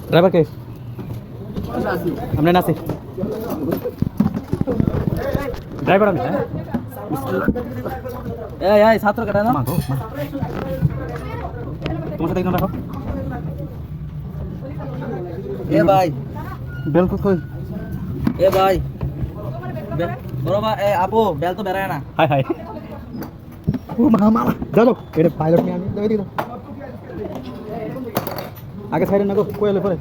driver কে আমরা নাসি driver আমি হ্যাঁ এই ছাত্র কাটা না তোমার সাথে একজন রাখো এ ভাই বেল কই এ ভাই বড় ভাই এ আপু বেল তো বেরায় না হাই হাই ও মামা যাও এটা পাইলট নিয়ে আমি দেবে দিও আগে সাইডে না গো কই এলে পরে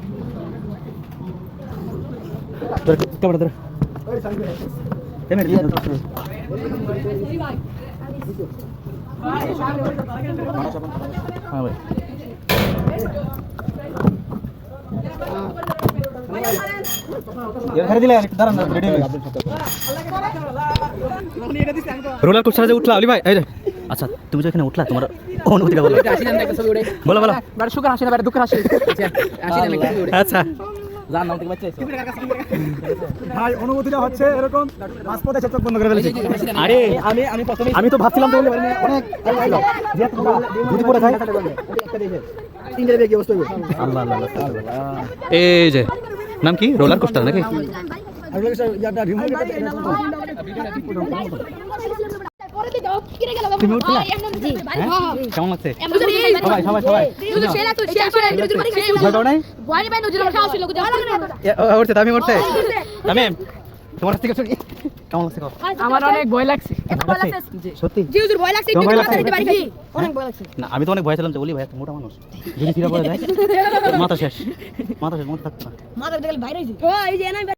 ধর ক্যামেরা ধর এমএ দিয়ে দাও হ্যাঁ ভাই এখানে দিলে দাঁড়ান রেডি হয়ে রোলার কোস্টারে যে উঠলা অলি ভাই এই আচ্ছা তুমি যেখানে উঠলা তোমার অনুভূতিটা বলো বলো বলো বারে সুখের হাসি না বারে দুঃখের হাসি হাসি না একটু উড়ে আচ্ছা জান নাম থেকে বাচ্চাইছো ভাই অনুভূতিটা হচ্ছে এরকম মাঝপথে চোখ বন্ধ করে ফেলেছি আরে আমি প্রথমে আমি তো ভাবছিলাম তাহলে অনেক যে তোমরা যদি পড়ে যায় তিনটে বেগে অবস্থা হবে আল্লাহ আল্লাহ এই যে নাম কি রোলার কোস্টার নাকি তুমি উঠলা কেমন লাগছে সবাই সবাই সবাই ভয় পাও নাই উঠছে তামিম উঠছে তামিম তোমার কাছ থেকে শুনি কেমন লাগছে আমার অনেক ভয় লাগছে সত্যি জি হুজুর ভয় লাগছে একটু মাথা দিতে পারি কি অনেক ভয় লাগছে না আমি তো অনেক ভয় ছিলাম যে বলি ভাই একটা মোটা মানুষ যদি ফিরে পড়ে যায় মাথা শেষ মাথা থাকতো না মাথা দিতে গেলে বাইরে হইছে ও এই যে না